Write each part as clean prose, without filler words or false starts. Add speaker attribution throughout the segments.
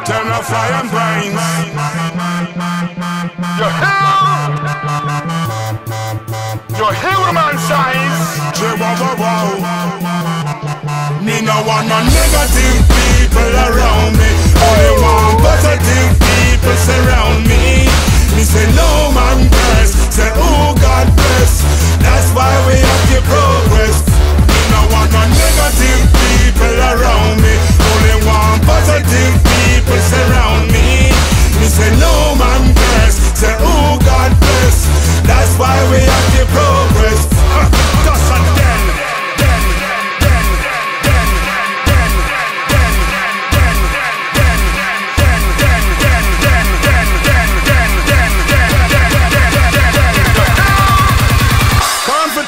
Speaker 1: Turn off fire and brains. You're human size. Me no want no negative people around me. Only want positive people surround me. Me say no man curse, say oh God bless. That's why we have to progress. Me no want no negative people around me. Only want positive people surround me. Me say no man curse, say oh God bless. That's why we have to progress. Just and then.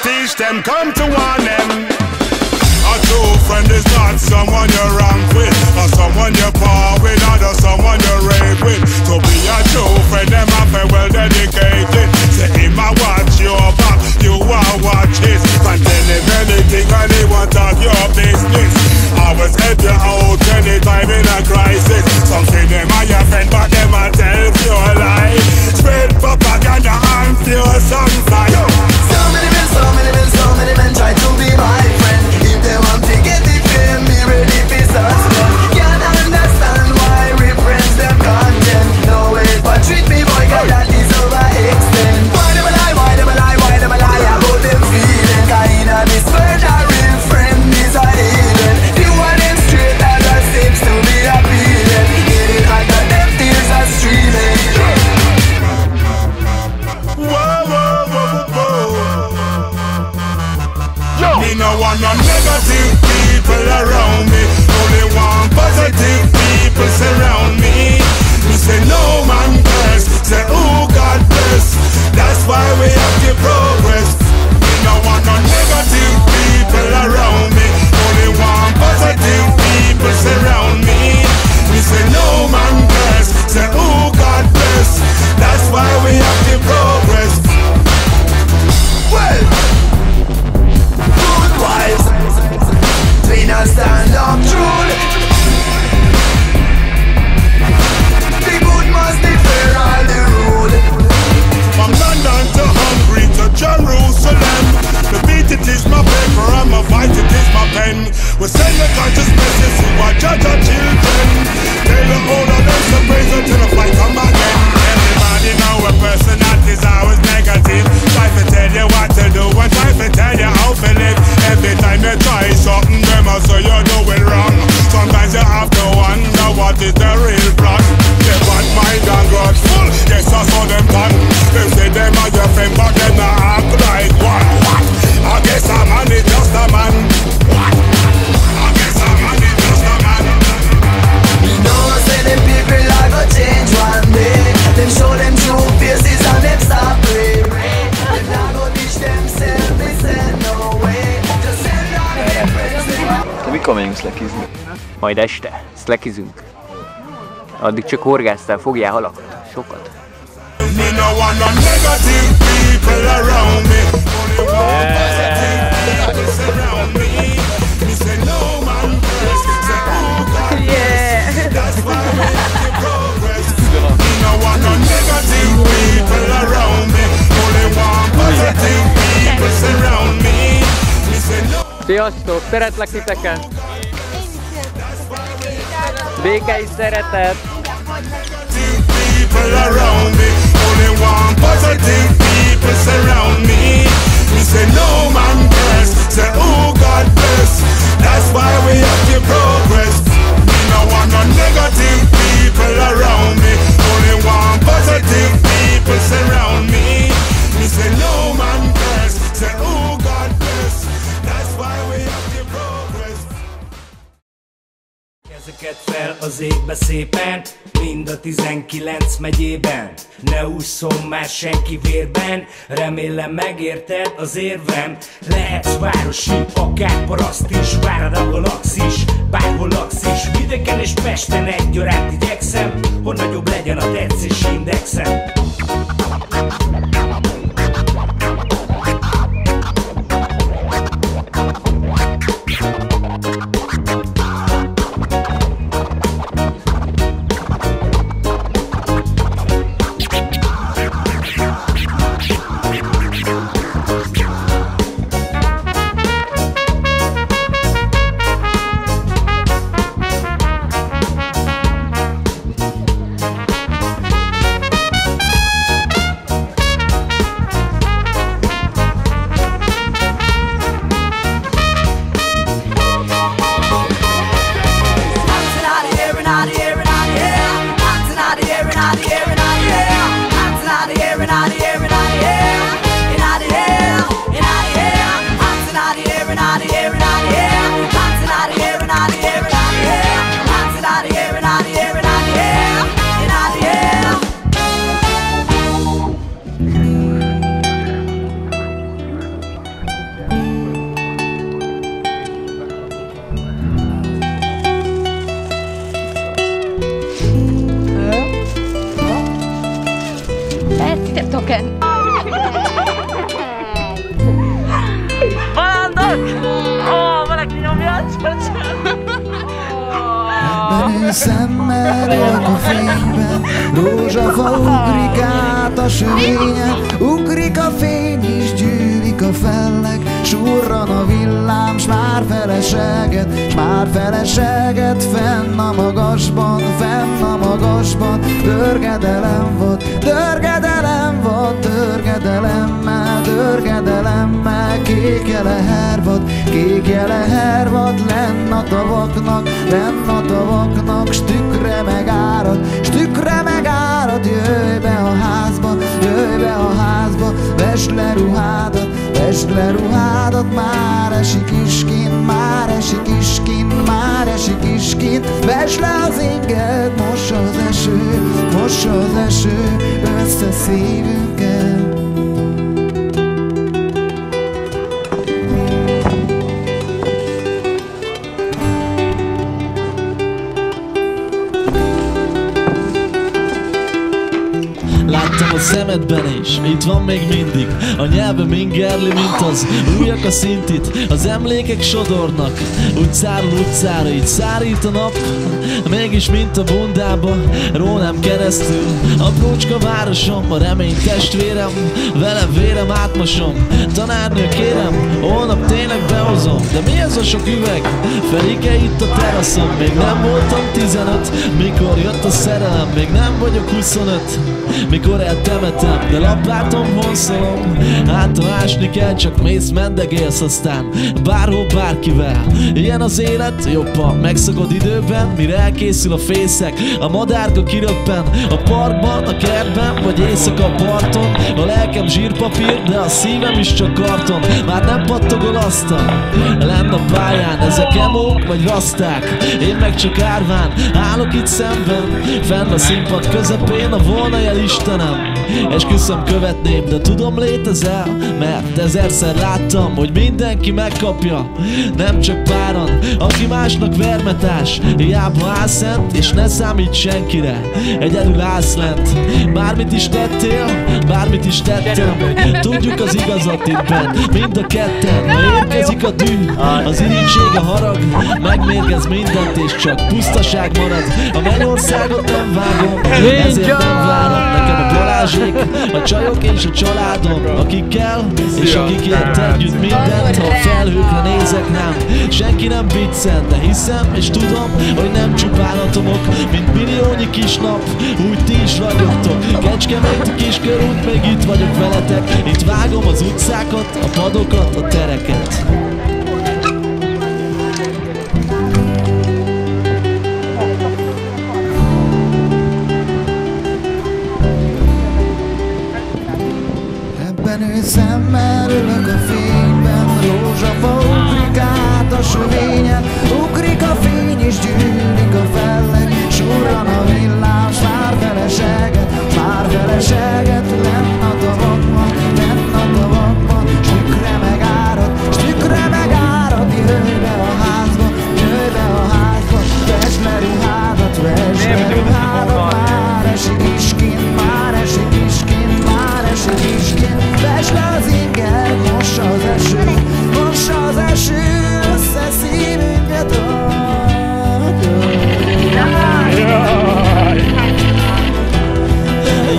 Speaker 1: Teach them, come to warn them. A true friend is not someone you rank with, or someone you par with, or someone you rave with. To be a true friend, them have been well dedicated. Say him a watch your back, you a watch his. And tell him anything and he want talk your business. Always help you out anytime in a crisis. Some say them are your friend, but them a tell your lie. Spread propaganda and pure sunfire.
Speaker 2: So many men try to be my friend. If they want to get it fame, be ready for suspend. Can't understand why we friends them content. No way, but treat me boy, cause that is overextend. Why them a lie, why them a lie, why them a lie about them feeling? Cause in a this world a real friend is a heathen. You want them straight as a seems to be appealing. Get it under them tears are streaming.
Speaker 1: Me no want no negative people around me. Only want positive people surround me. Me say no man curse, say oh God bless. That's why we have to progress. Me no want no negative people around me. Only want positive people surround me. Me say no man curse, say oh God bless. That's why we have to progress.
Speaker 2: Well, wise, we not stand up true. The good must declare all the rule.
Speaker 1: From London to Hungary to Jerusalem, the beat it is my paper and my fight it is my pen. We send the conscious message to our judge our children. Tell the older them to praise until the fight come again. Everybody know a person that is always negative. Try to tell you what to do and try to tell you how to live. Every time you try something, them will say you're doing wrong. Sometimes you have to wonder what is the real plot. They want mind and grudgeful, yes I saw them done. Them say them are your friend but them not act like one. What? I guess a man is just a man. What? I guess a man is just a man.
Speaker 2: You know say them people are gonna change one day. Them show them true faces and them stop praying. Them not gonna teach themselves, they said no way. Just send all their friends.
Speaker 3: Mikor megyünk szlekizni? Majd este. Szlekizünk. Addig csak horgásztál, fogjál halakat. Sokat.
Speaker 1: Me no want no negative people around me. Only want positive people surround me. Me say no man curse, say oh God bless. That's why we have to progress. Me no want no negative people around me. Only want positive people surround me. Me say no.
Speaker 3: Sziasztok! Szeretlek titeket! Béke és szeretet!
Speaker 1: People around me, only want positive people surround me. Me say no man curse, say oh God bless. That's why we have to progress. Me no want no negative people around me, only want positive people surround me. Me say no man curse, say oh God bless. That's why we have to progress.
Speaker 4: Ezeket fel az égbe szépen, mind a 19 megyében. Ne ússzon már senki vérben, remélem megérted az érvem. Lehetsz városi, akár paraszt is, várad ahol laksz is, bárhol laksz is. Vidéken és Pesten egyaránt igyekszem, hogy nagyobb legyen a tetszési indexem.
Speaker 5: Mr. Token!
Speaker 6: Balandok! Ó, valaki nyomja,
Speaker 2: Benő szemmel élek a fényben, rózsafa ugrik át a sövényen, ugrik a fény és gyűlik a felleg, surran a villám, s már feleseget, fenn a magasban, dörgedelemmel, kék jele hervad, lenn a tavaknak, s tükre megárad, jöjj be a házba, vesd le ruhádat, már esik iskin, vesd le az inged, mossa az eső, össze szívünket.
Speaker 7: Láttam a szemedben is, itt van még mindig. A nyelvem ingerli, mint az újak a szintit. Az emlékek sodornak utcáról utcára, így szárít a nap. Mégis mint a bundába, rólam keresztül. Aprócska városom, a remény testvérem, velem vérem átmosom. Tanárnő kérem, holnap tényleg behozom. De mi ez a sok üveg? Felike itt a teraszom. Még nem voltam 15, mikor jött a szerelem. Még nem vagyok 25, mikor eltemetem, de lapátom vonszolom. Hátra ásni kell, csak mész, mendegélsz, aztán bárhol, bárkivel. Ilyen az élet, jobban megszakad időben, mire elkészül a fészek, a madárka kiröppen, a parkban, a kertben, vagy éjszaka a parton. A lelkem zsírpapír, de a szívem is csak karton. Már nem pattogol asztal, lenn a pályán, ezek emók vagy raszták, én meg csak árván állok itt szemben, fenn a színpad közepén, a volna jel Istenem. Esküszöm követném, de tudom létezel, mert ezerszer láttam, hogy mindenki megkapja, nem csak páran, aki másnak vermetás. Hiába állsz szent, és ne számít senkire, egyedül állsz lent. Bármit is tettél, bármit is tettem, tudjuk az igazat itt bent, mind a ketten. Ha érkezik a düh, az irigység, a harag, megmérgez mindent, és csak pusztaság marad. A mennyországot nem vágom, ezért nem várom. Nekem a Balázsék, a csajok és a családom, akikkel és akikért együtt mindent. Ha a felhőkre nézek, nem, senki nem viccel, de hiszem és tudom, hogy nem csupán atomok, mint milliónyi kis nap, úgy ti is ragyogtok. Kecskeméti Kiskörút, még itt vagyok veletek, itt vágom az utcákat, a padokat, a tereket.
Speaker 2: Benő szemmel ülök a fényben, rózsafa ugrik át a sövényen, ugrik a fény és gyűlik a felleg, surran a villám, s már feleseget, lenn a tavakban, s tükre megárad, jöjj be a házba, vesd le ruhádat, már esik iskin, vesd le az inged, mossa az eső, össze szívünket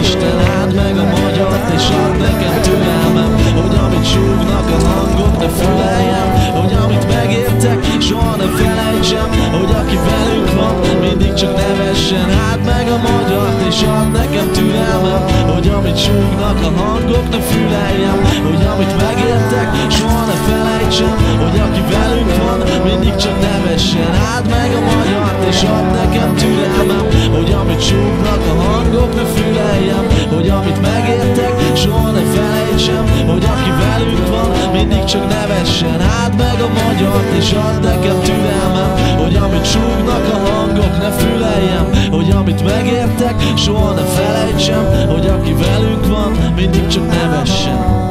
Speaker 7: Isten áld meg a magyart, és add nekem türelmem, hogy amit súgnak a hangok, ne füleljem, hogy amit megértek, soha ne felejtsem, hogy aki velünk van, mindig csak nevessen. Áld meg a magyart, és add nekem türelmem, hogy amit súgnak a hangok, ne füleljem, hogy amit megértek, soha ne felejtsem, hogy aki velünk van, mindig csak nevessen. Áld meg a magyart, és add nekem türelmem, hogy amit súgnak a hangok, ne füleljem, hogy amit megértek, soha ne felejtsem, hogy aki velünk van, mindig csak nevessen. Áld meg a magyart, és add nekem türelmem, hogy amit súgnak a hangok, ne füleljem, hogy amit megértek, soha ne felejtsem, hogy aki velünk van, mindig csak nevessen.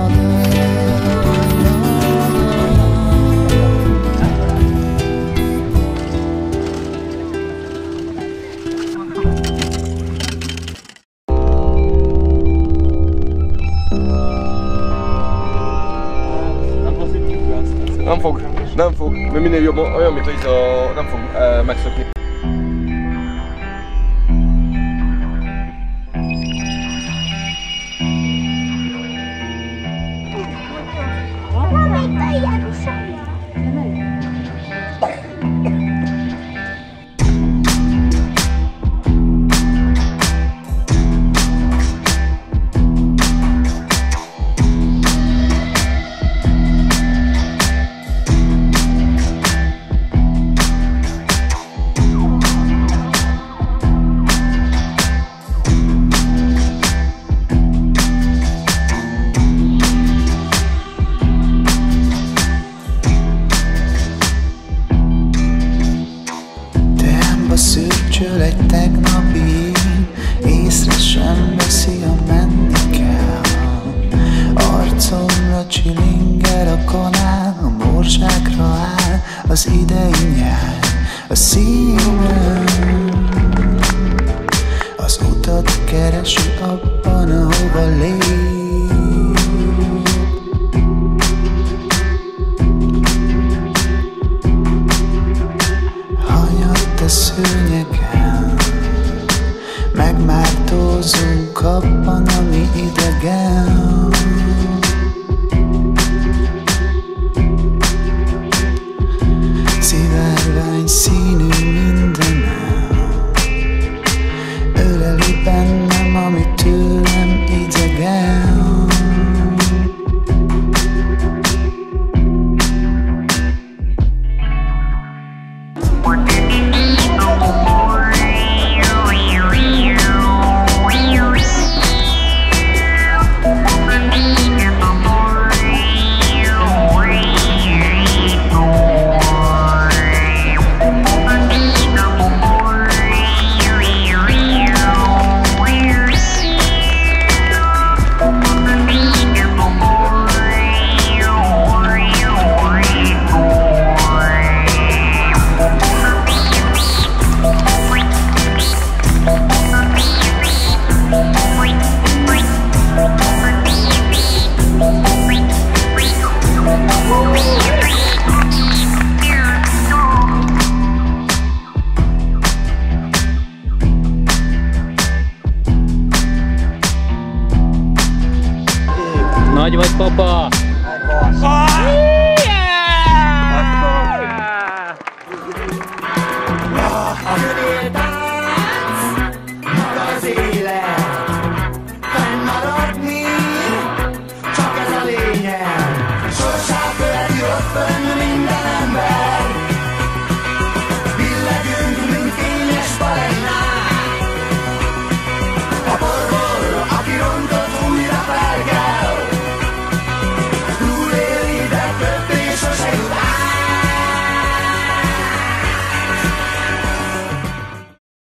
Speaker 5: Mert minél jobb, olyan, mint hogy nem fog megszokni.
Speaker 2: Szürcsöl egy tegnapi, észre sem veszi, a menni kell. Arcomra csilinger a kanál, a morzsákra áll az idei nyár. A szívem az utat keresi abban, ahova lép. A szőnyegen megmártózunk abban, ami idegen. Szivárvány színű mindenem, öleli bennem, ami tőlem idegen.
Speaker 3: Nagy vagy, papa!